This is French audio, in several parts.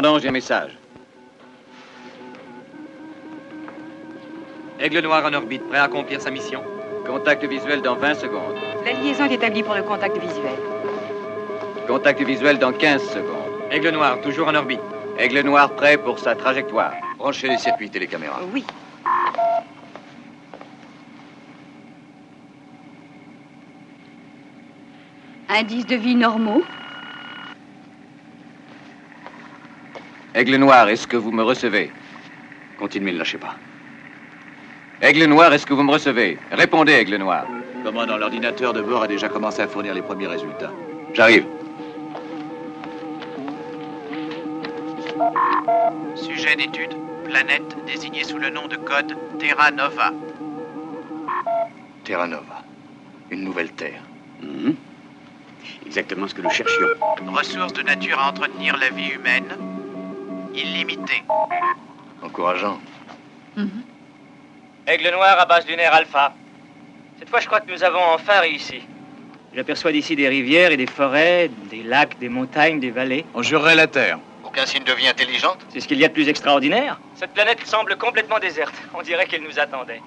Commandant, j'ai un message. Aigle Noir en orbite, prêt à accomplir sa mission. Contact visuel dans 20 secondes. La liaison est établie pour le contact visuel. Contact visuel dans 15 secondes. Aigle Noir, toujours en orbite. Aigle Noir prêt pour sa trajectoire. Branchez les circuits télécaméra. Oui. Indices de vie normaux. Aigle Noir, est-ce que vous me recevez? Continuez, ne lâchez pas. Aigle Noir, est-ce que vous me recevez? Répondez, Aigle Noir. Commandant, l'ordinateur de bord a déjà commencé à fournir les premiers résultats. J'arrive. Sujet d'étude, planète désignée sous le nom de code Terra Nova. Terra Nova. Une nouvelle Terre. Exactement ce que nous cherchions. Ressources de nature à entretenir la vie humaine, illimitée. Encourageant. Aigle Noir à base lunaire Alpha. Cette fois, je crois que nous avons enfin réussi. J'aperçois d'ici des rivières et des forêts, des lacs, des montagnes, des vallées. On jurerait la Terre. Aucun signe de vie intelligente? C'est ce qu'il y a de plus extraordinaire. Cette planète semble complètement déserte. On dirait qu'elle nous attendait.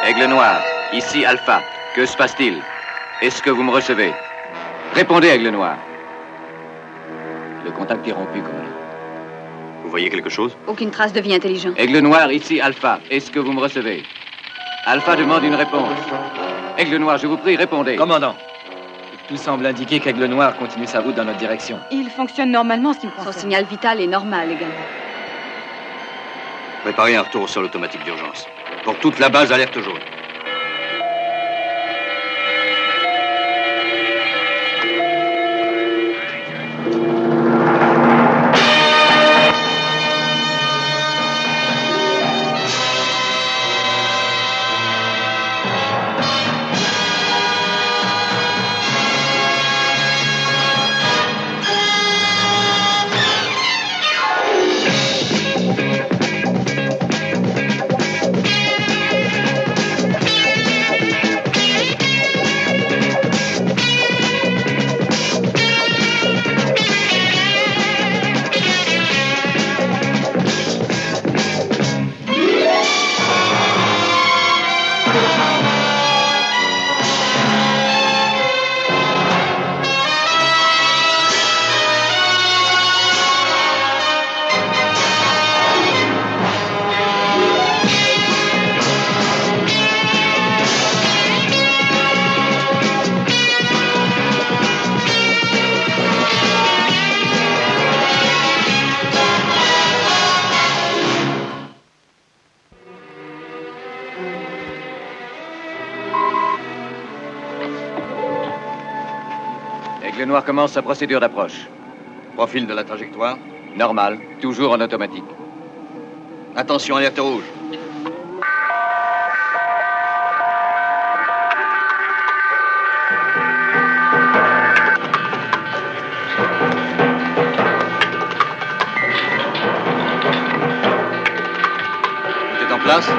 Aigle Noir, ici Alpha. Que se passe-t-il? Est-ce que vous me recevez? Répondez, Aigle Noir. Le contact est rompu, commandant. Vous voyez quelque chose? Aucune trace de vie intelligente. Aigle Noir, ici Alpha. Est-ce que vous me recevez? Alpha demande une réponse. Aigle Noir, je vous prie, répondez. Commandant, tout semble indiquer qu'Aigle Noir continue sa route dans notre direction. Il fonctionne normalement, ce qui me Son concerne. signal vital est normal également. Préparez un retour au sol automatique d'urgence. Pour toute la base, alerte jaune. Aigle Noir commence sa procédure d'approche. Profil de la trajectoire. Normal, toujours en automatique. Attention, alerte rouge. Tout est en place?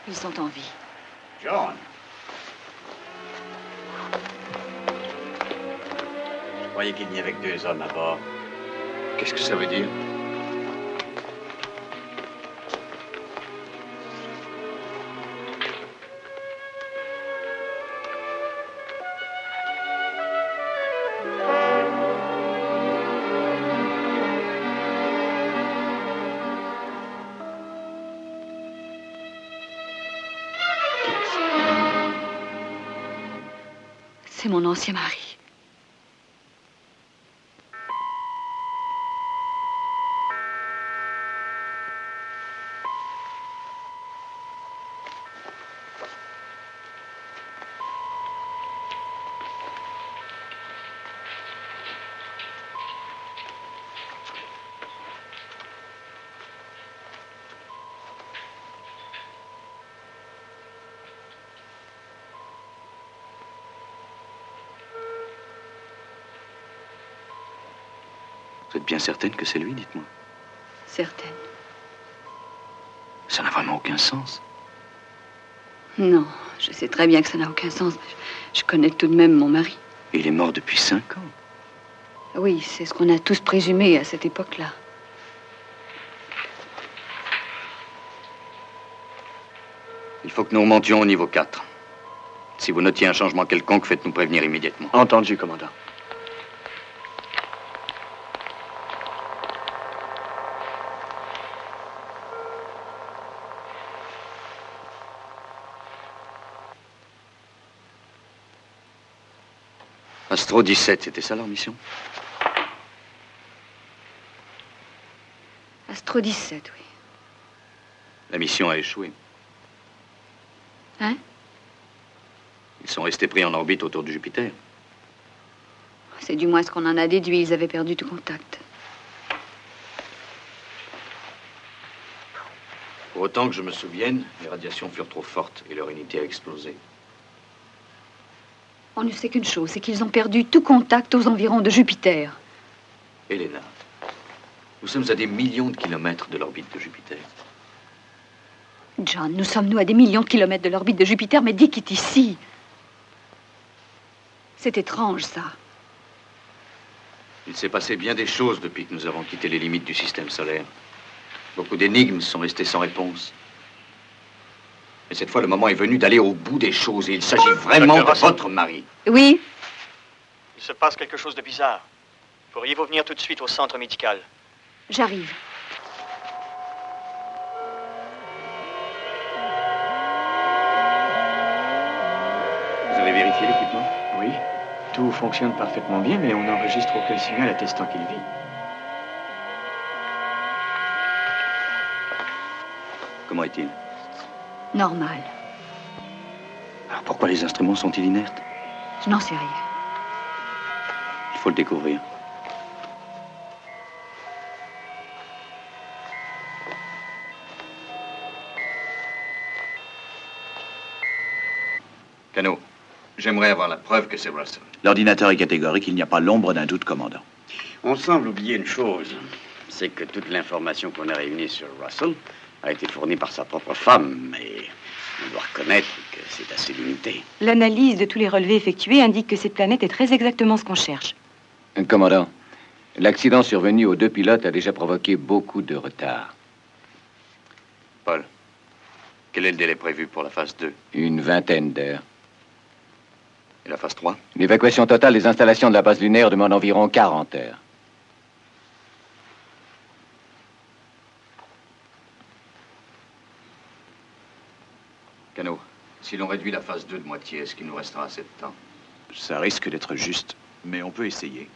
Ils sont en vie. John. Je croyais qu'il n'y avait que 2 hommes à bord. Qu'est-ce que ça veut dire? C'est mon ancien mari. Vous êtes bien certaine que c'est lui, dites-moi? Certaine. Ça n'a vraiment aucun sens. Non, je sais très bien que ça n'a aucun sens. Je connais tout de même mon mari. Et il est mort depuis 5 ans. Oui, c'est ce qu'on a tous présumé à cette époque-là. Il faut que nous remontions au niveau 4. Si vous notiez un changement quelconque, faites-nous prévenir immédiatement. Entendu, commandant. Astro 17, c'était ça leur mission? Astro 17, oui. La mission a échoué. Hein? Ils sont restés pris en orbite autour de Jupiter. C'est du moins ce qu'on en a déduit. Ils avaient perdu tout contact. Pour autant que je me souvienne, les radiations furent trop fortes et leur unité a explosé. On ne sait qu'une chose, c'est qu'ils ont perdu tout contact aux environs de Jupiter. Elena, nous sommes à des millions de kilomètres de l'orbite de Jupiter. John, nous sommes, nous, à des millions de kilomètres de l'orbite de Jupiter, mais Dick est ici. C'est étrange, ça. Il s'est passé bien des choses depuis que nous avons quitté les limites du système solaire. Beaucoup d'énigmes sont restées sans réponse. Mais cette fois, le moment est venu d'aller au bout des choses et il s'agit vraiment de votre mari. Oui? Il se passe quelque chose de bizarre. Pourriez-vous venir tout de suite au centre médical? J'arrive. Vous avez vérifié l'équipement? Oui, tout fonctionne parfaitement bien, mais on n'enregistre aucun signal attestant qu'il vit. Comment est-il? Normal. Alors pourquoi les instruments sont-ils inertes? Je n'en sais rien. Il faut le découvrir. Cano, j'aimerais avoir la preuve que c'est Russell. L'ordinateur est catégorique, il n'y a pas l'ombre d'un doute, commandant. On semble oublier une chose, c'est que toute l'information qu'on a réunie sur Russell a été fournie par sa propre femme, mais on doit reconnaître que c'est assez limité. L'analyse de tous les relevés effectués indique que cette planète est très exactement ce qu'on cherche. Commandant, l'accident survenu aux 2 pilotes a déjà provoqué beaucoup de retard. Paul, quel est le délai prévu pour la phase 2? Une vingtaine d'heures. Et la phase 3? L'évacuation totale des installations de la base lunaire demande environ 40 heures. Cano, si l'on réduit la phase 2 de moitié, est-ce qu'il nous restera assez de temps? Ça risque d'être juste, mais on peut essayer.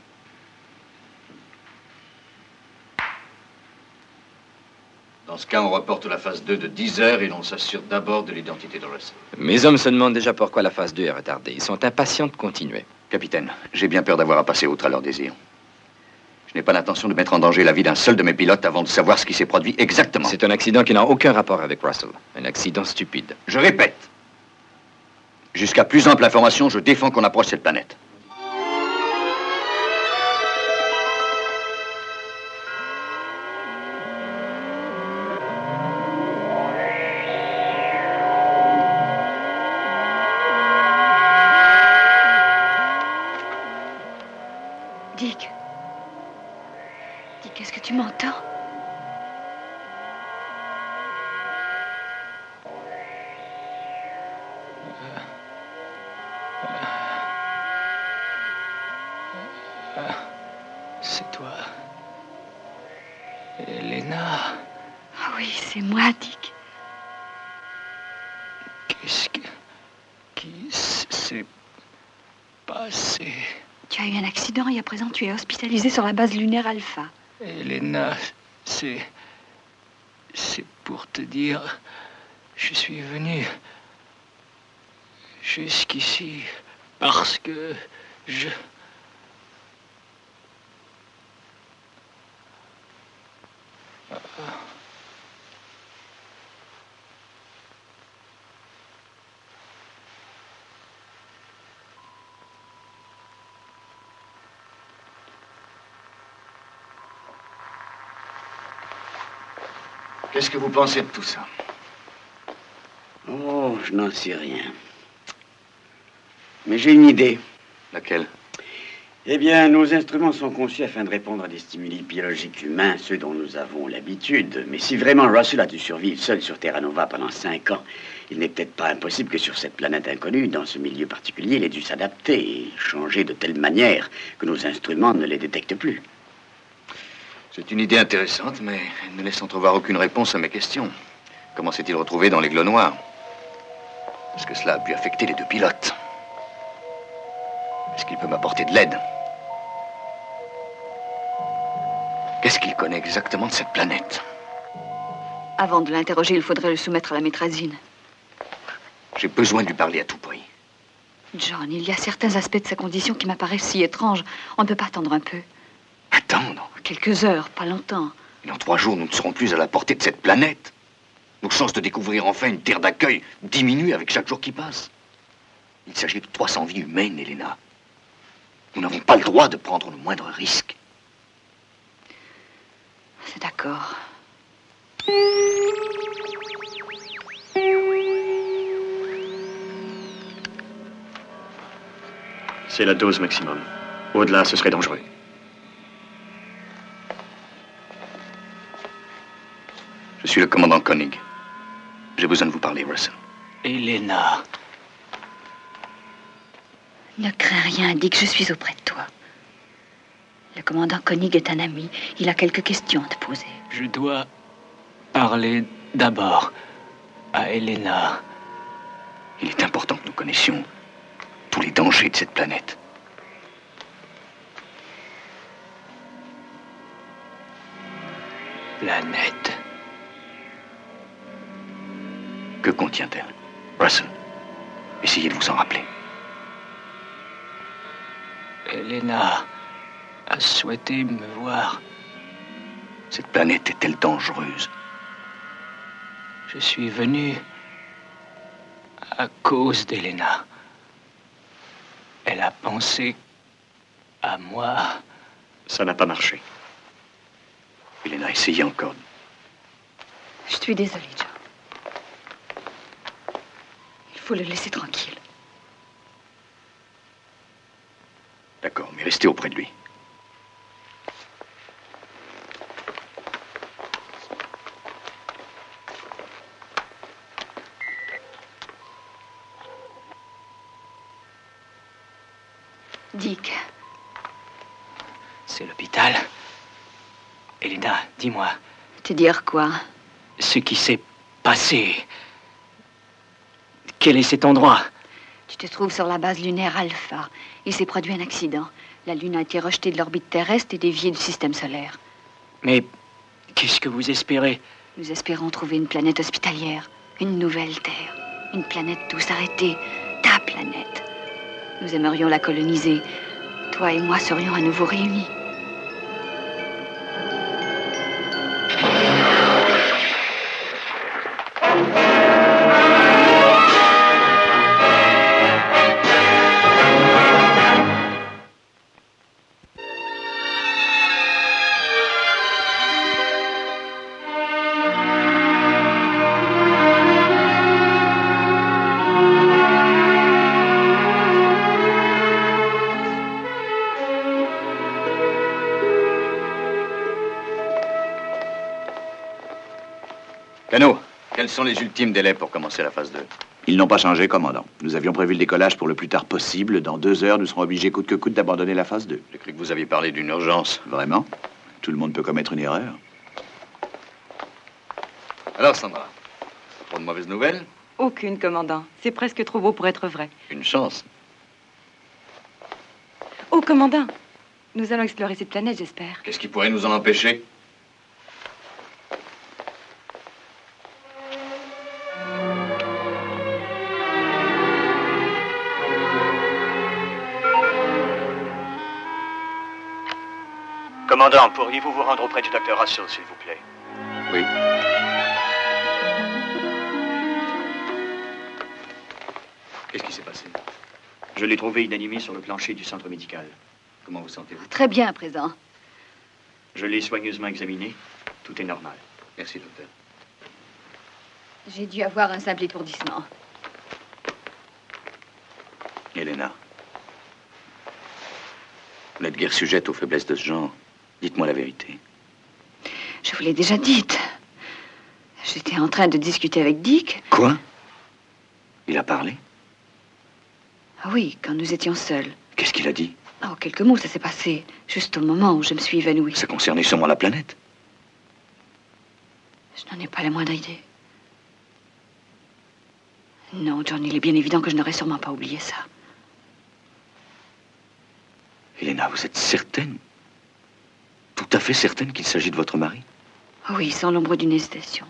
Dans ce cas, on reporte la phase 2 de 10 heures et l'on s'assure d'abord de l'identité de Russell. Mes hommes se demandent déjà pourquoi la phase 2 est retardée. Ils sont impatients de continuer. Capitaine, j'ai bien peur d'avoir à passer outre à leur désir. Je n'ai pas l'intention de mettre en danger la vie d'un seul de mes pilotes avant de savoir ce qui s'est produit exactement. C'est un accident qui n'a aucun rapport avec Russell. Un accident stupide. Je répète, jusqu'à plus ample information, je défends qu'on approche cette planète. Dick. Dick, est-ce que tu m'entends? C'est toi. Elena. Ah oui, c'est moi, Dick. Qu'est-ce que... Qui s'est passé. Tu as eu un accident et à présent tu es hospitalisé sur la base lunaire Alpha. Elena, c'est pour te dire, je suis venu jusqu'ici parce que je... Qu'est-ce que vous pensez de tout ça? Oh, je n'en sais rien. Mais j'ai une idée. Laquelle? Eh bien, nos instruments sont conçus afin de répondre à des stimuli biologiques humains, ceux dont nous avons l'habitude. Mais si vraiment Russell a dû survivre seul sur Terra Nova pendant 5 ans, il n'est peut-être pas impossible que sur cette planète inconnue, dans ce milieu particulier, il ait dû s'adapter et changer de telle manière que nos instruments ne les détectent plus. C'est une idée intéressante, mais elle ne laisse entrevoir aucune réponse à mes questions. Comment s'est-il retrouvé dans l'Aigle Noir? Est-ce que cela a pu affecter les 2 pilotes? Est-ce qu'il peut m'apporter de l'aide? Qu'est-ce qu'il connaît exactement de cette planète? Avant de l'interroger, il faudrait le soumettre à la métrazine. J'ai besoin de lui parler à tout prix. John, il y a certains aspects de sa condition qui m'apparaissent si étranges. On ne peut pas attendre un peu. Attendre? Quelques heures, pas longtemps. Et dans 3 jours, nous ne serons plus à la portée de cette planète. Nos chances de découvrir enfin une terre d'accueil diminuent avec chaque jour qui passe. Il s'agit de 300 vies humaines, Elena. Nous n'avons pas le droit de prendre le moindre risque. C'est d'accord. C'est la dose maximum. Au-delà, ce serait dangereux. Je suis le commandant Koenig. J'ai besoin de vous parler, Russell. Elena. Ne crains rien, Dick, je suis auprès de toi. Le commandant Koenig est un ami. Il a quelques questions à te poser. Je dois parler d'abord à Elena. Il est important que nous connaissions tous les dangers de cette planète. Planète. Que contient-elle? Russell, essayez de vous en rappeler. Elena a souhaité me voir. Cette planète est-elle dangereuse? Je suis venu à cause d'Elena. Elle a pensé à moi. Ça n'a pas marché. Elena, essayez encore. Je suis désolée, John. Il faut le laisser tranquille. D'accord, mais restez auprès de lui. Dick. C'est l'hôpital. Elena, dis-moi. Te dire quoi? Ce qui s'est passé. Quel est cet endroit? Tu te trouves sur la base lunaire Alpha. Il s'est produit un accident. La Lune a été rejetée de l'orbite terrestre et déviée du système solaire. Mais qu'est-ce que vous espérez? Nous espérons trouver une planète hospitalière. Une nouvelle Terre. Une planète douce arrêtée. Ta planète. Nous aimerions la coloniser. Toi et moi serions à nouveau réunis. Cano, quels sont les ultimes délais pour commencer la phase 2? Ils n'ont pas changé, commandant. Nous avions prévu le décollage pour le plus tard possible. Dans 2 heures, nous serons obligés coûte que coûte d'abandonner la phase 2. J'ai cru que vous aviez parlé d'une urgence. Vraiment? Tout le monde peut commettre une erreur. Alors, Sandra, pour de mauvaises nouvelles? Aucune, commandant. C'est presque trop beau pour être vrai. Une chance. Oh, commandant, nous allons explorer cette planète, j'espère. Qu'est-ce qui pourrait nous en empêcher? Commandant, pourriez-vous vous rendre auprès du docteur Russell, s'il vous plaît? Oui. Qu'est-ce qui s'est passé? Je l'ai trouvé inanimé sur le plancher du centre médical. Comment vous sentez-vous? Très bien à présent. Je l'ai soigneusement examiné. Tout est normal. Merci, docteur. J'ai dû avoir un simple étourdissement. Elena, vous n'êtes guère sujette aux faiblesses de ce genre. Dites-moi la vérité. Je vous l'ai déjà dite. J'étais en train de discuter avec Dick. Quoi? Il a parlé? Ah oui, quand nous étions seuls. Qu'est-ce qu'il a dit? Oh, quelques mots, ça s'est passé juste au moment où je me suis évanouie. Ça concernait sûrement la planète. Je n'en ai pas la moindre idée. Non, John, il est bien évident que je n'aurais sûrement pas oublié ça. Elena, vous êtes certaine? Tout à fait certaine qu'il s'agit de votre mari? Oui, sans l'ombre d'une hésitation.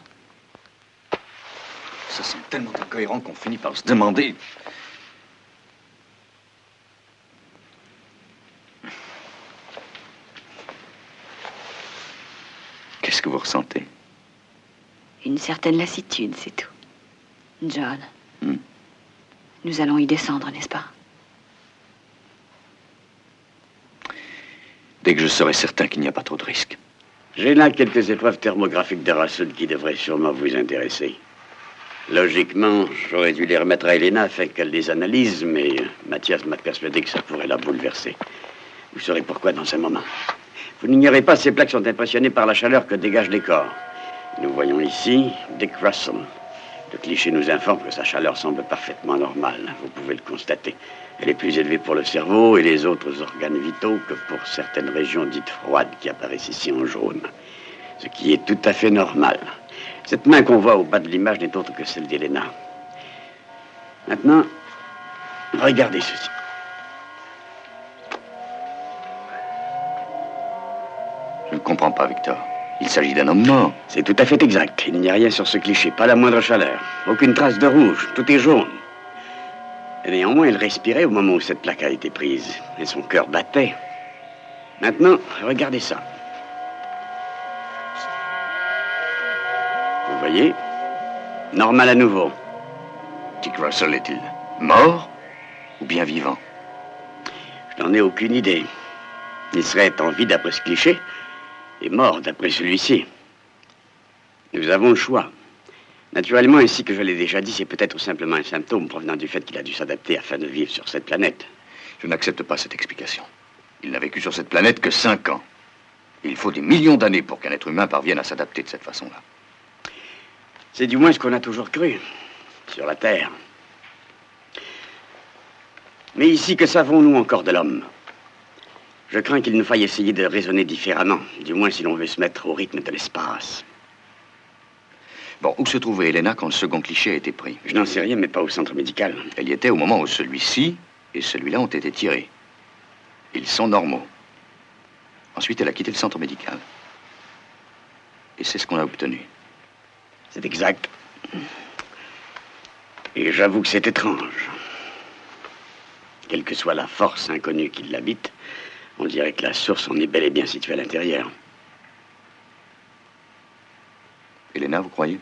Ça semble tellement incohérent qu'on finit par se demander... Qu'est-ce que vous ressentez? Une certaine lassitude, c'est tout. John, nous allons y descendre, n'est-ce pas? Dès que je serai certain qu'il n'y a pas trop de risques. J'ai là quelques épreuves thermographiques de Russell qui devraient sûrement vous intéresser. Logiquement, j'aurais dû les remettre à Elena afin qu'elle les analyse, mais Mathias m'a persuadé que ça pourrait la bouleverser. Vous saurez pourquoi dans un moment. Vous n'ignorez pas, ces plaques sont impressionnées par la chaleur que dégagent les corps. Nous voyons ici Dick Russell. Le cliché nous informe que sa chaleur semble parfaitement normale. Vous pouvez le constater. Elle est plus élevée pour le cerveau et les autres organes vitaux que pour certaines régions dites froides qui apparaissent ici en jaune. Ce qui est tout à fait normal. Cette main qu'on voit au bas de l'image n'est autre que celle d'Elena. Maintenant, regardez ceci. Je ne comprends pas, Victor. Il s'agit d'un homme mort. C'est tout à fait exact. Il n'y a rien sur ce cliché, pas la moindre chaleur. Aucune trace de rouge, tout est jaune. Et néanmoins, il respirait au moment où cette plaque a été prise. Et son cœur battait. Maintenant, regardez ça. Vous voyez? Normal à nouveau. Dick Russell est-il mort ou bien vivant? Je n'en ai aucune idée. Il serait en vie d'après ce cliché et mort d'après celui-ci. Nous avons le choix. Naturellement, ainsi que je l'ai déjà dit, c'est peut-être simplement un symptôme provenant du fait qu'il a dû s'adapter afin de vivre sur cette planète. Je n'accepte pas cette explication. Il n'a vécu sur cette planète que 5 ans. Il faut des millions d'années pour qu'un être humain parvienne à s'adapter de cette façon-là. C'est du moins ce qu'on a toujours cru, sur la Terre. Mais ici, que savons-nous encore de l'homme? Je crains qu'il nous faille essayer de raisonner différemment, du moins si l'on veut se mettre au rythme de l'espace. Bon, où se trouvait Elena quand le second cliché a été pris? Je n'en sais rien, mais pas au centre médical. Elle y était au moment où celui-ci et celui-là ont été tirés. Ils sont normaux. Ensuite, elle a quitté le centre médical. Et c'est ce qu'on a obtenu. C'est exact. Et j'avoue que c'est étrange. Quelle que soit la force inconnue qui l'habite, on dirait que la source en est bel et bien située à l'intérieur. Elena, vous croyez?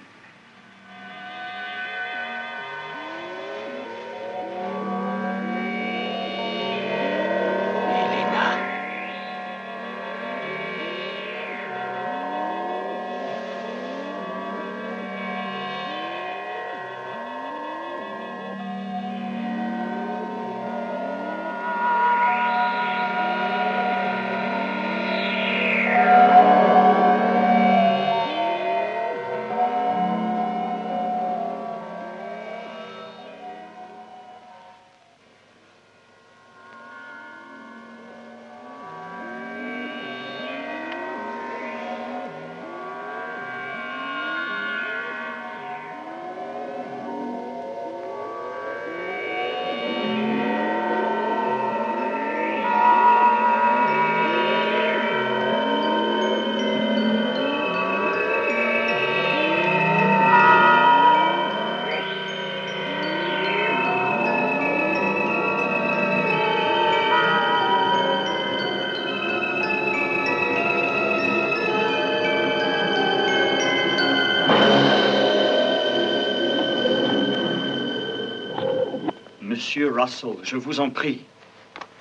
Monsieur Russell, je vous en prie.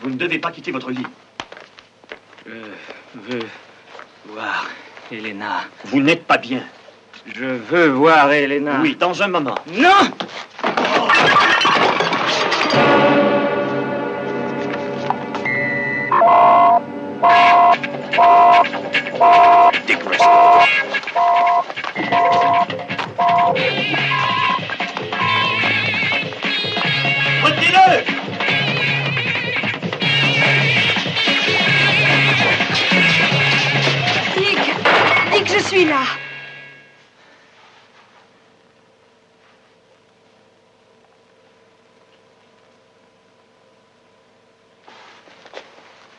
Vous ne devez pas quitter votre lit. Je veux voir Elena. Vous n'êtes pas bien. Je veux voir Elena. Oui, dans un moment. Non! Dick Russell. Retenez-le! Dick, je suis là.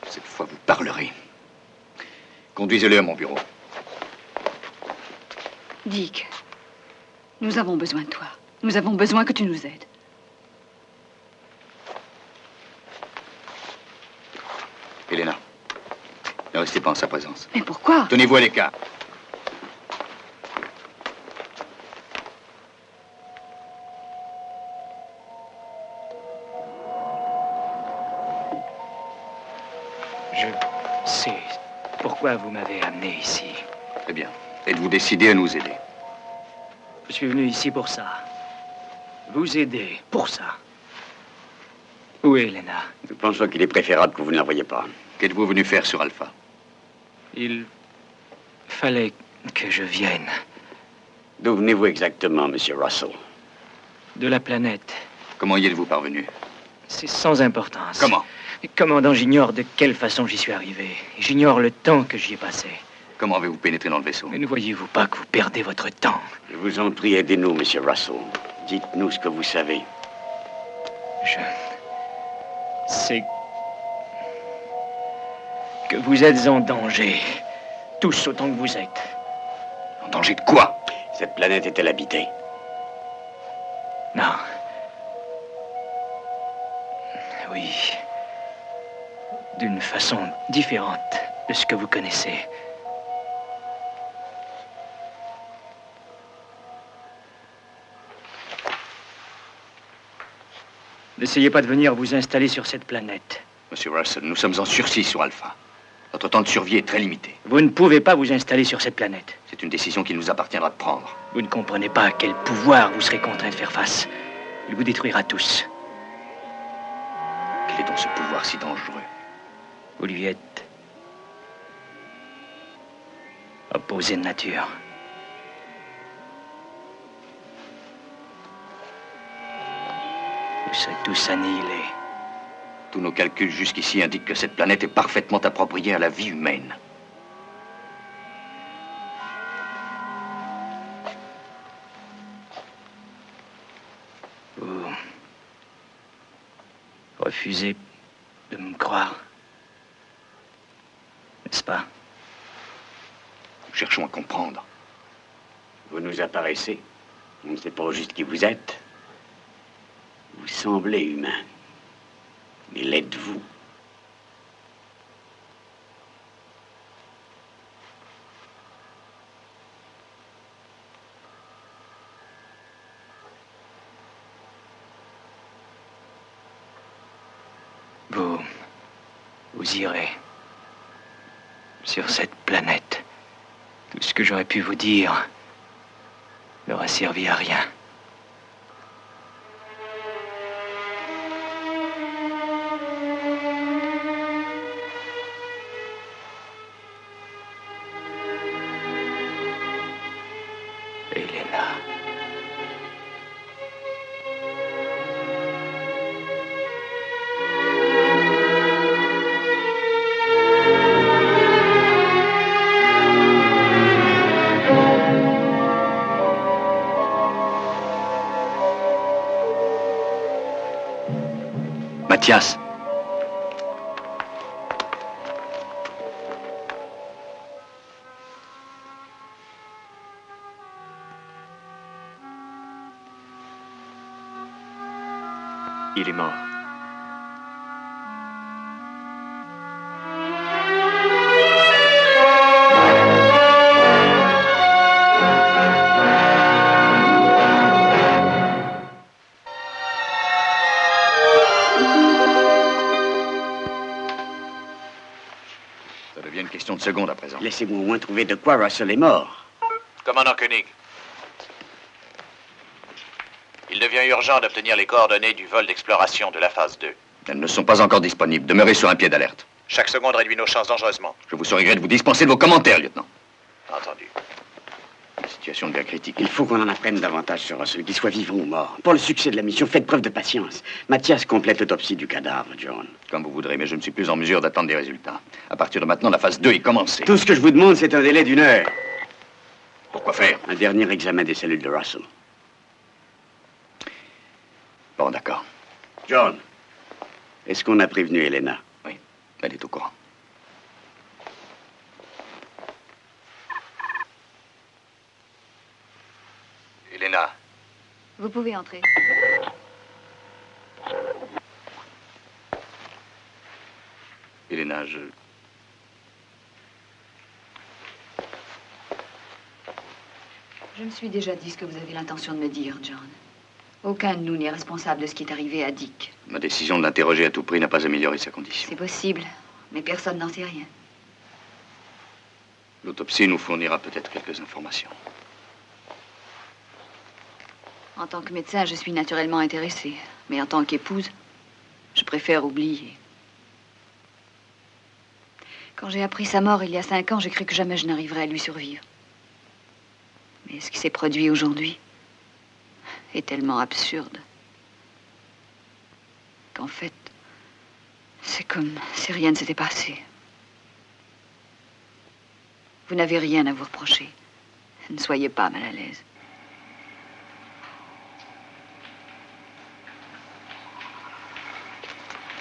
Cette fois, vous parlerez. Conduisez-le à mon bureau. Dick, nous avons besoin de toi. Nous avons besoin que tu nous aides. Elena, ne restez pas en sa présence. Mais pourquoi? Tenez-vous à l'écart. Je sais pourquoi vous m'avez amené ici. Très bien. Êtes-vous décidé à nous aider? Je suis venu ici pour ça. Vous aider pour ça. Où est Elena? Nous pensons qu'il est préférable que vous ne la voyiez pas. Qu'êtes-vous venu faire sur Alpha? Il fallait que je vienne. D'où venez-vous exactement, Monsieur Russell? De la planète. Comment y êtes-vous parvenu? C'est sans importance. Comment? Commandant, j'ignore de quelle façon j'y suis arrivé. J'ignore le temps que j'y ai passé. Comment avez-vous pénétré dans le vaisseau? Mais ne voyez-vous pas que vous perdez votre temps? Je vous en prie, aidez-nous, Monsieur Russell. Dites-nous ce que vous savez. Je sais que vous êtes en danger. Tous autant que vous êtes. En danger de quoi? Cette planète est-elle habitée? Non. Oui. D'une façon différente de ce que vous connaissez. N'essayez pas de venir vous installer sur cette planète. Monsieur Russell, nous sommes en sursis sur Alpha. Notre temps de survie est très limité. Vous ne pouvez pas vous installer sur cette planète. C'est une décision qu'il nous appartiendra de prendre. Vous ne comprenez pas à quel pouvoir vous serez contraint de faire face. Il vous détruira tous. Quel est donc ce pouvoir si dangereux? Vous lui êtes opposé de nature. Vous serez tous annihilés. Tous nos calculs jusqu'ici indiquent que cette planète est parfaitement appropriée à la vie humaine. Vous refusez de me croire, n'est-ce pas? Nous cherchons à comprendre. Vous nous apparaissez. On ne sait pas au juste qui vous êtes. Vous semblez humain. Mais l'êtes-vous? Vous irez sur cette planète. Tout ce que j'aurais pu vous dire n'aura servi à rien. Elena. Mathias. Il est mort. bien une question de seconde à présent. Laissez-moi au moins trouver de quoi Russell est mort. Commandant Koenig. Il devient urgent d'obtenir les coordonnées du vol d'exploration de la phase 2. Elles ne sont pas encore disponibles. Demeurez sur un pied d'alerte. Chaque seconde réduit nos chances dangereusement. Je vous serais gré de vous dispenser de vos commentaires, lieutenant. Entendu. La situation devient critique. Il faut qu'on en apprenne davantage sur Russell, qu'il soit vivant ou mort. Pour le succès de la mission, faites preuve de patience. Mathias complète l'autopsie du cadavre, John. Comme vous voudrez, mais je ne suis plus en mesure d'attendre des résultats. À partir de maintenant, la phase 2 est commencée. Tout ce que je vous demande, c'est un délai d'1 heure. Pourquoi faire? Un dernier examen des cellules de Russell. Bon, d'accord. John, est-ce qu'on a prévenu Elena? Oui, elle est au courant. Elena. Vous pouvez entrer. Elena, Je me suis déjà dit ce que vous avez l'intention de me dire, John. Aucun de nous n'est responsable de ce qui est arrivé à Dick. Ma décision de l'interroger à tout prix n'a pas amélioré sa condition. C'est possible, mais personne n'en sait rien. L'autopsie nous fournira peut-être quelques informations. En tant que médecin, je suis naturellement intéressée. Mais en tant qu'épouse, je préfère oublier. Quand j'ai appris sa mort il y a 5 ans, j'ai cru que jamais je n'arriverais à lui survivre. Mais ce qui s'est produit aujourd'hui est tellement absurde qu'en fait, c'est comme si rien ne s'était passé. Vous n'avez rien à vous reprocher. Ne soyez pas mal à l'aise.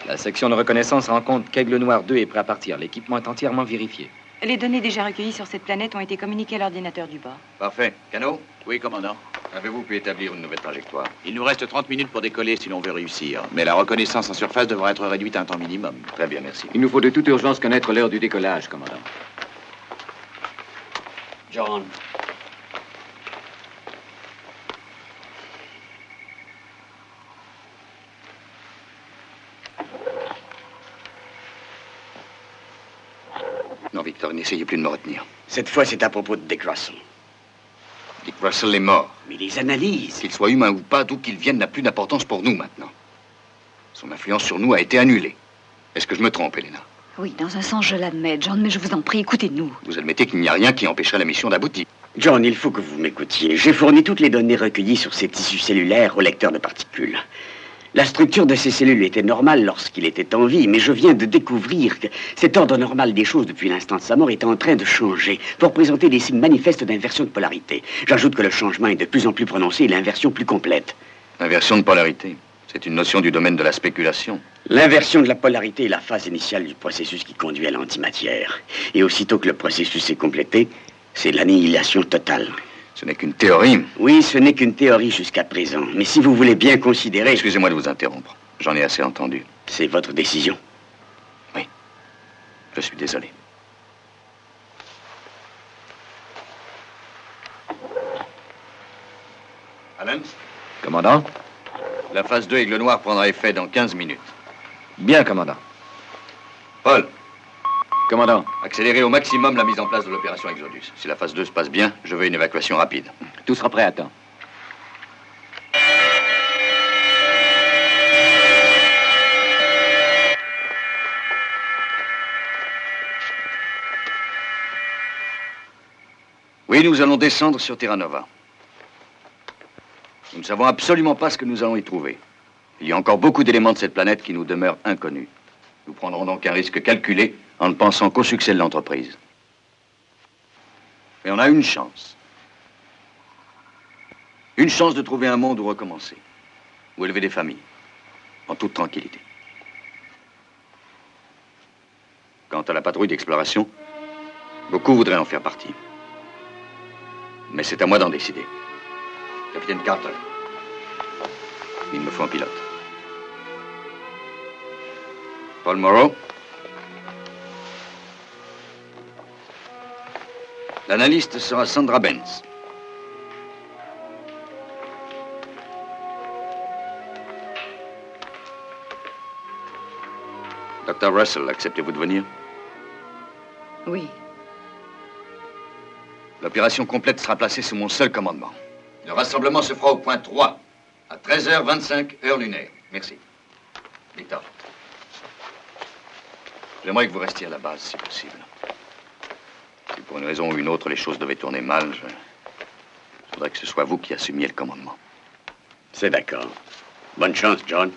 La section de reconnaissance rend compte qu'Aigle Noir 2 est prêt à partir. L'équipement est entièrement vérifié. Les données déjà recueillies sur cette planète ont été communiquées à l'ordinateur du bord. Parfait. Cano, Oui, commandant. avez-vous pu établir une nouvelle trajectoire? Il nous reste 30 minutes pour décoller si l'on veut réussir. Mais la reconnaissance en surface devra être réduite à un temps minimum. Très bien, merci. Il nous faut de toute urgence connaître l'heure du décollage, commandant. John. Non, Victor, n'essayez plus de me retenir. Cette fois, c'est à propos de Dick Russell. Dick Russell est mort. Mais les analyses... Qu'il soit humain ou pas, d'où qu'il vienne, n'a plus d'importance pour nous maintenant. Son influence sur nous a été annulée. Est-ce que je me trompe, Elena? Oui, dans un sens, je l'admets, John, mais je vous en prie, écoutez-nous. Vous admettez qu'il n'y a rien qui empêcherait la mission d'aboutir? John, il faut que vous m'écoutiez. J'ai fourni toutes les données recueillies sur ces tissus cellulaires au lecteur de particules. La structure de ces cellules était normale lorsqu'il était en vie, mais je viens de découvrir que cet ordre normal des choses depuis l'instant de sa mort est en train de changer pour présenter des signes manifestes d'inversion de polarité. J'ajoute que le changement est de plus en plus prononcé et l'inversion plus complète. Inversion de polarité. C'est une notion du domaine de la spéculation. L'inversion de la polarité est la phase initiale du processus qui conduit à l'antimatière. Et aussitôt que le processus est complété, c'est l'annihilation totale. Ce n'est qu'une théorie. Oui, ce n'est qu'une théorie jusqu'à présent. Mais si vous voulez bien considérer... Excusez-moi de vous interrompre. J'en ai assez entendu. C'est votre décision. Oui. Je suis désolé. Alan? Commandant? La phase 2 Aigle Noir prendra effet dans 15 minutes. Bien, commandant. Paul, Commandant, accélérez au maximum la mise en place de l'opération Exodus. Si la phase 2 se passe bien, je veux une évacuation rapide. tout sera prêt à temps. Oui, nous allons descendre sur Terra Nova. Nous ne savons absolument pas ce que nous allons y trouver. Il y a encore beaucoup d'éléments de cette planète qui nous demeurent inconnus. Nous prendrons donc un risque calculé en ne pensant qu'au succès de l'entreprise. Mais on a une chance. Une chance de trouver un monde où recommencer. Où élever des familles. En toute tranquillité. Quant à la patrouille d'exploration, beaucoup voudraient en faire partie. Mais c'est à moi d'en décider. Capitaine Carter, il me faut un pilote. Paul Morrow. L'analyste sera Sandra Benz. Dr. Russell, acceptez-vous de venir? Oui. L'opération complète sera placée sous mon seul commandement. Le rassemblement se fera au point 3, à 13h25, heure lunaire. Merci. Victor. J'aimerais que vous restiez à la base, si possible. Si pour une raison ou une autre, les choses devaient tourner mal, je voudrais que ce soit vous qui assumiez le commandement. C'est d'accord. Bonne chance, John.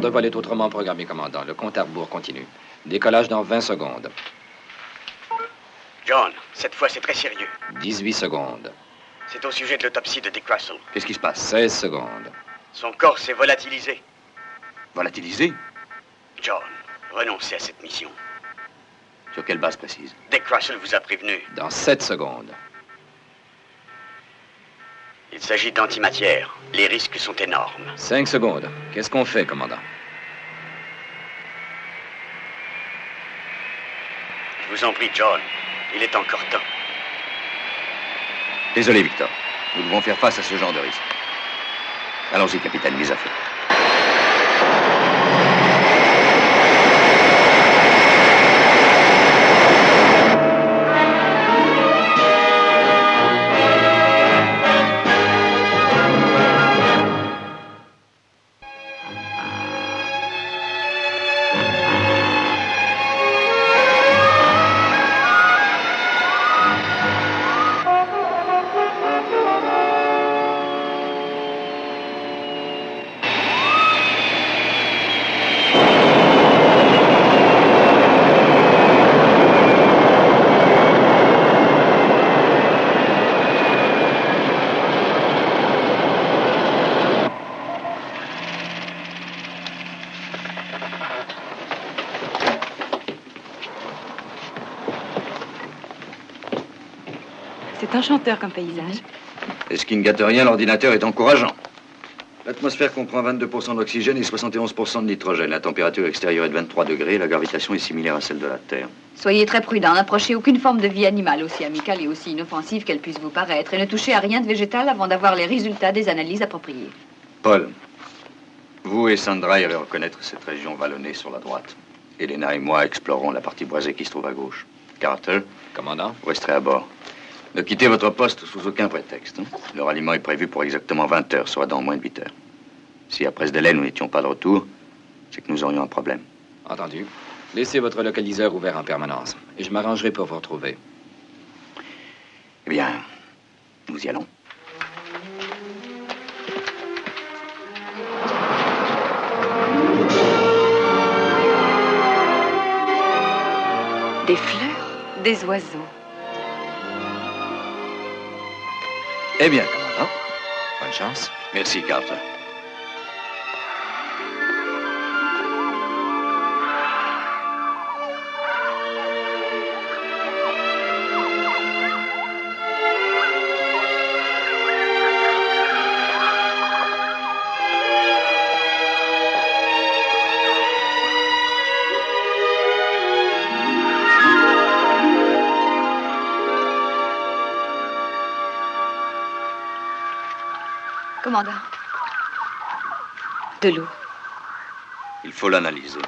De vol est autrement programmé, commandant. Le compte à rebours continue. Décollage dans 20 secondes. John, cette fois c'est très sérieux. 18 secondes. C'est au sujet de l'autopsie de Dick Russell. Qu'est-ce qui se passe? 16 secondes. Son corps s'est volatilisé. Volatilisé? John, renoncez à cette mission. Sur quelle base précise? Dick Russell vous a prévenu. Dans 7 secondes. Il s'agit d'antimatière. Les risques sont énormes. 5 secondes. Qu'est-ce qu'on fait, commandant? Je vous en prie, John. Il est encore temps. Désolé, Victor. Nous devons faire face à ce genre de risque. Allons-y, capitaine, mise à feu. C'est enchanteur comme paysage. Et ce qui ne gâte rien, l'ordinateur est encourageant. L'atmosphère comprend 22% d'oxygène et 71% de nitrogène. La température extérieure est de 23 degrés et la gravitation est similaire à celle de la Terre. Soyez très prudent. N'approchez aucune forme de vie animale, aussi amicale et aussi inoffensive qu'elle puisse vous paraître. Et ne touchez à rien de végétal avant d'avoir les résultats des analyses appropriées. Paul, vous et Sandra irez reconnaître cette région vallonnée sur la droite. Elena et moi explorerons la partie boisée qui se trouve à gauche. Carter, commandant, vous resterez à bord. Ne quittez votre poste sous aucun prétexte. Le ralliement est prévu pour exactement 20 heures, soit dans moins de 8 heures. Si après ce délai, nous n'étions pas de retour, c'est que nous aurions un problème. Entendu. Laissez votre localiseur ouvert en permanence. Et je m'arrangerai pour vous retrouver. Eh bien, nous y allons. Des fleurs, des oiseaux. Eh bien, commandant. Bonne chance. Merci, Carter. Commandant. De l'eau. Il faut l'analyser.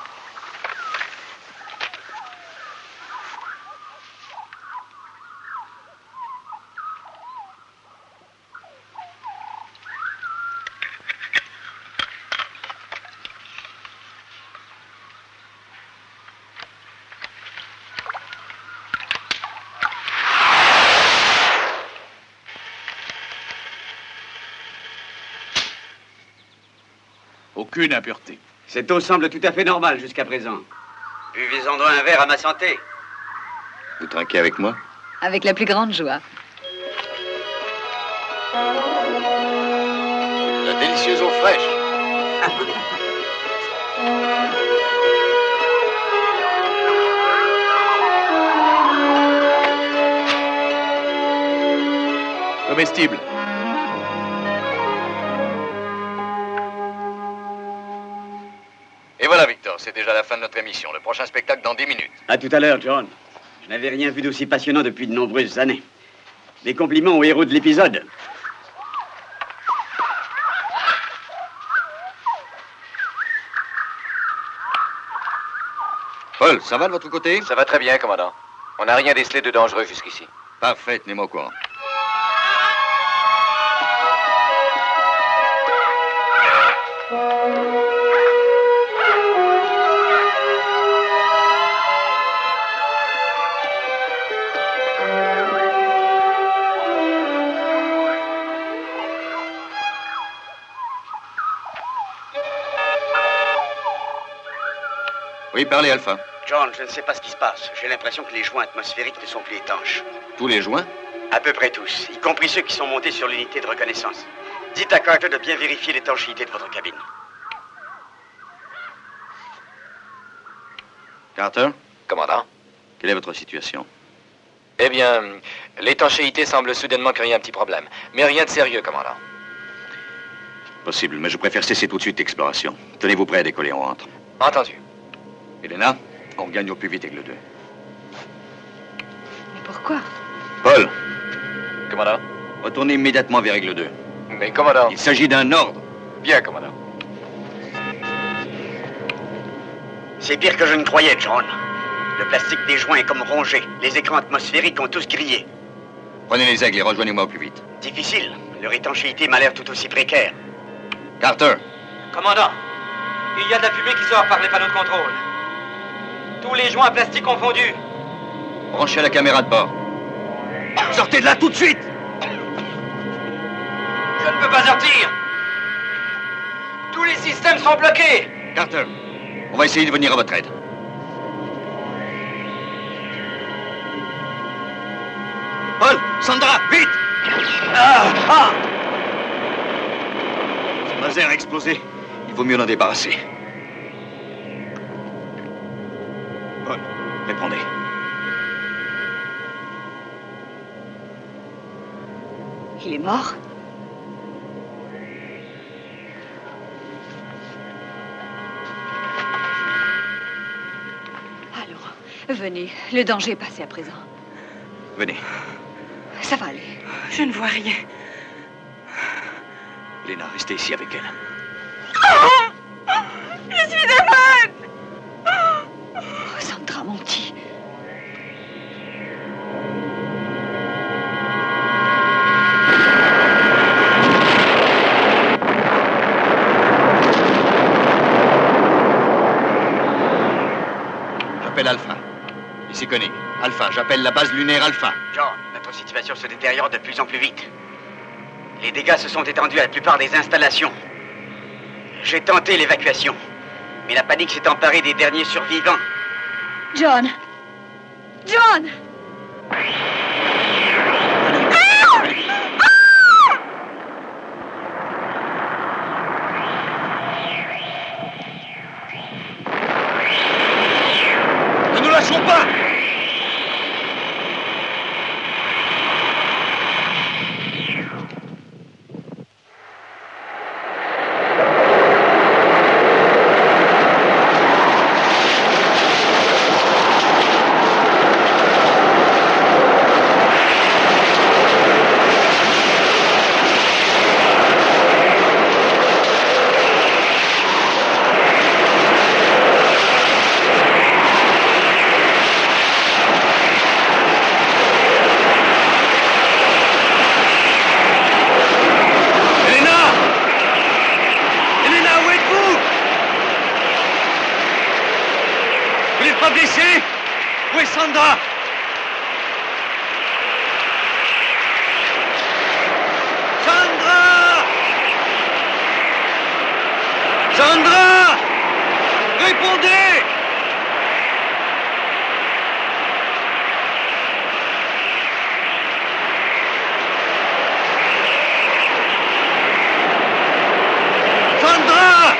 Aucune impureté. Cette eau semble tout à fait normale jusqu'à présent. Buvez-en donc un verre à ma santé. Vous trinquez avec moi? Avec la plus grande joie. La délicieuse eau fraîche. Comestible. Et voilà, Victor, c'est déjà la fin de notre émission. Le prochain spectacle dans 10 minutes. À tout à l'heure, John. Je n'avais rien vu d'aussi passionnant depuis de nombreuses années. Mes compliments aux héros de l'épisode. Paul, ça va de votre côté? Ça va très bien, commandant. On n'a rien décelé de dangereux jusqu'ici. Parfait, tenez-moi au courant. Oui, parlez, Alpha. John, je ne sais pas ce qui se passe. J'ai l'impression que les joints atmosphériques ne sont plus étanches. Tous les joints? À peu près tous, y compris ceux qui sont montés sur l'unité de reconnaissance. Dites à Carter de bien vérifier l'étanchéité de votre cabine. Carter, Commandant? quelle est votre situation? Eh bien, l'étanchéité semble soudainement créer un petit problème. Mais rien de sérieux, commandant. Possible, mais je préfère cesser tout de suite l'exploration. Tenez-vous prêt à décoller, on rentre. Entendu. Elena, on regagne au plus vite, Aigle 2. Mais pourquoi? Paul, Commandant? retournez immédiatement vers Aigle 2. Mais commandant... Il s'agit d'un ordre. Bien, commandant. C'est pire que je ne croyais, John. Le plastique des joints est comme rongé. Les écrans atmosphériques ont tous grillé. Prenez les aigles et rejoignez-moi au plus vite. Difficile. Leur étanchéité m'a l'air tout aussi précaire. Carter, Commandant, il y a de la fumée qui sort par les panneaux de contrôle. Tous les joints plastiques ont fondu. branchez la caméra de bord. Sortez de là tout de suite! Je ne peux pas sortir. Tous les systèmes sont bloqués. Carter, on va essayer de venir à votre aide. Paul, Sandra, vite! Ce laser a explosé. Il vaut mieux l'en débarrasser. Paul, répondez. Il est mort? Allons, venez. Le danger est passé à présent. Venez. Ça va aller. Je ne vois rien. Lena, restez ici avec elle. Je suis malade. Oh, Sandra, mon petit. J'appelle Alpha. Ici Koenig. Alpha, j'appelle la base lunaire Alpha. John, notre situation se détériore de plus en plus vite. Les dégâts se sont étendus à la plupart des installations. J'ai tenté l'évacuation, mais la panique s'est emparée des derniers survivants. John! John! Ne nous lâchons pas! Où est Sandra? Sandra! Sandra! Répondez! Sandra!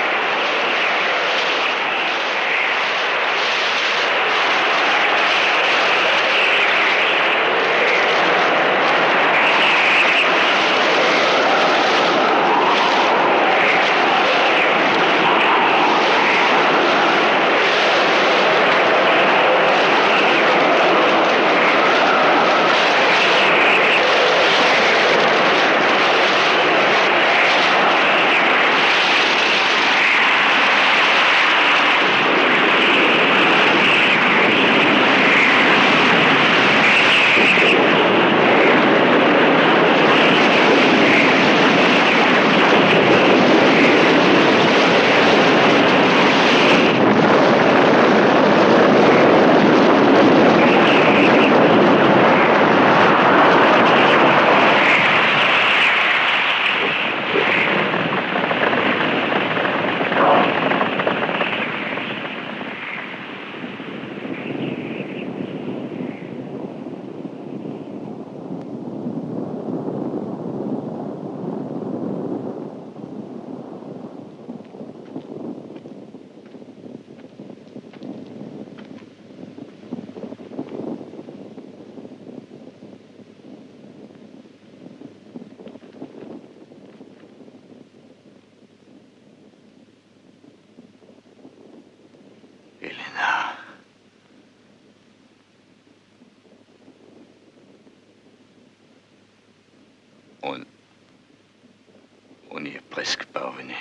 On y est presque parvenu.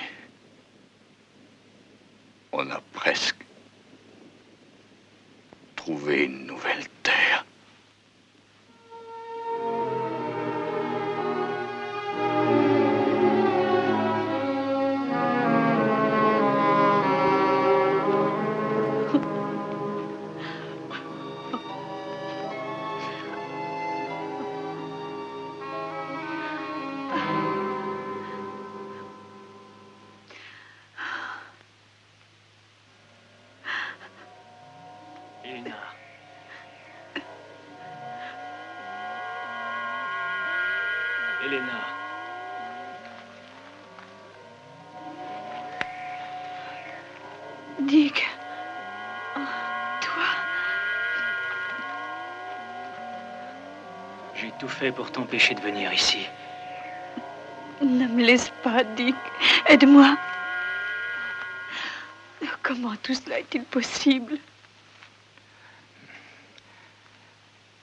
On a presque trouvé une nouvelle terre. Elena. Dick. Oh, toi. J'ai tout fait pour t'empêcher de venir ici. Ne me laisse pas, Dick. Aide-moi. Comment tout cela est-il possible?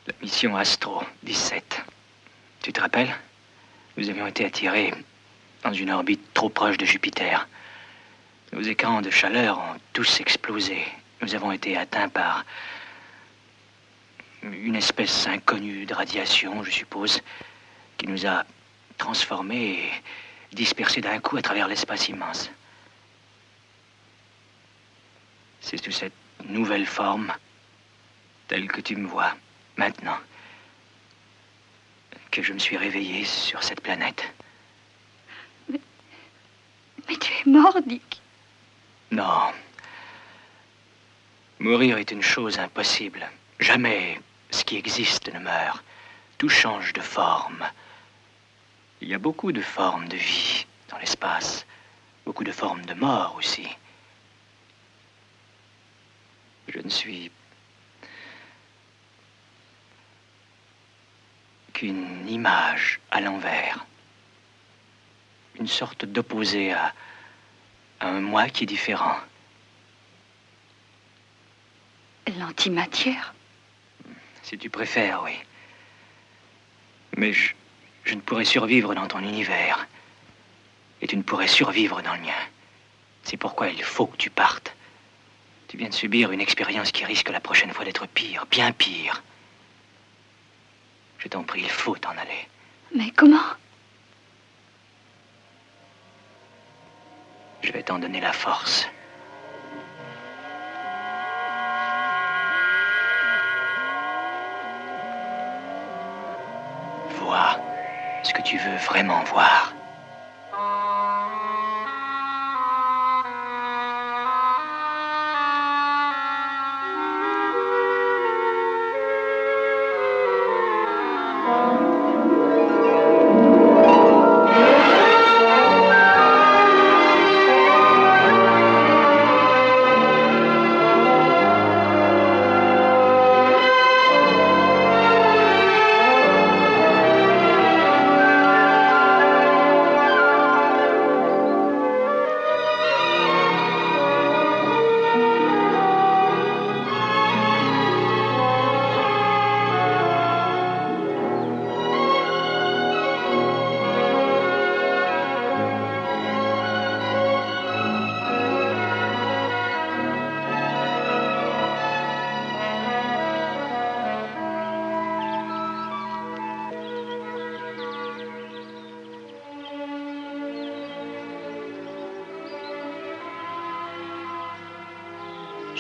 La mission Astro 17. Tu te rappelles? Nous avions été attirés dans une orbite trop proche de Jupiter. Nos écrans de chaleur ont tous explosé. Nous avons été atteints par une espèce inconnue de radiation, je suppose, qui nous a transformés et dispersés d'un coup à travers l'espace immense. C'est sous cette nouvelle forme, telle que tu me vois maintenant, que je me suis réveillé sur cette planète. Mais tu es mort, Dick. Non. Mourir est une chose impossible. Jamais ce qui existe ne meurt. Tout change de forme. Il y a beaucoup de formes de vie dans l'espace. Beaucoup de formes de mort aussi. Je ne suis qu'une image à l'envers. Une sorte d'opposé à un moi qui est différent. L'antimatière? Si tu préfères, oui. Mais je ne pourrais survivre dans ton univers. Et tu ne pourrais survivre dans le mien. C'est pourquoi il faut que tu partes. Tu viens de subir une expérience qui risque la prochaine fois d'être pire, bien pire. Je t'en prie, il faut t'en aller. Mais comment? Je vais t'en donner la force. Vois ce que tu veux vraiment voir.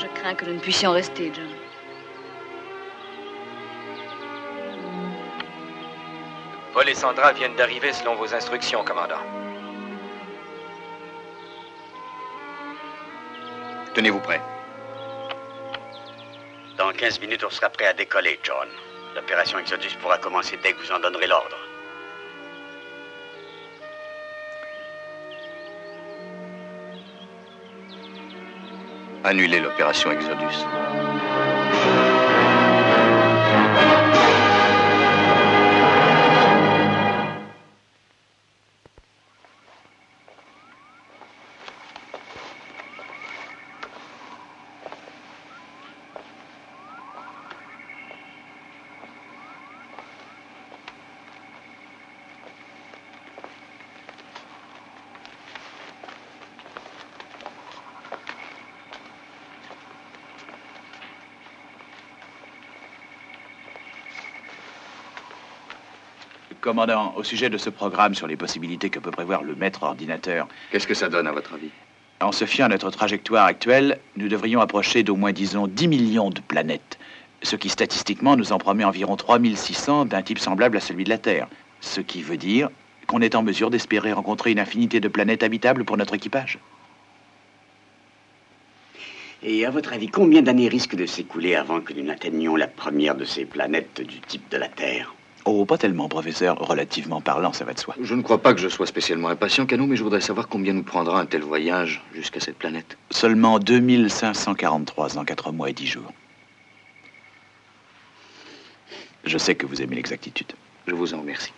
Je crains que nous ne puissions rester, John. Paul et Sandra viennent d'arriver selon vos instructions, commandant. Tenez-vous prêt. Dans 15 minutes, on sera prêt à décoller, John. L'opération Exodus pourra commencer dès que vous en donnerez l'ordre. Annulez l'opération Exodus. Commandant, au sujet de ce programme sur les possibilités que peut prévoir le maître ordinateur... Qu'est-ce que ça donne, à votre avis? En se fiant à notre trajectoire actuelle, nous devrions approcher d'au moins, disons, 10 millions de planètes. Ce qui, statistiquement, nous en promet environ 3600 d'un type semblable à celui de la Terre. Ce qui veut dire qu'on est en mesure d'espérer rencontrer une infinité de planètes habitables pour notre équipage. Et à votre avis, combien d'années risquent de s'écouler avant que nous n'atteignions la première de ces planètes du type de la Terre? Oh, pas tellement, professeur. Relativement parlant, ça va de soi. Je ne crois pas que je sois spécialement impatient, Cano, mais je voudrais savoir combien nous prendra un tel voyage jusqu'à cette planète. Seulement 2543 ans, 4 mois et 10 jours. Je sais que vous aimez l'exactitude. Je vous en remercie.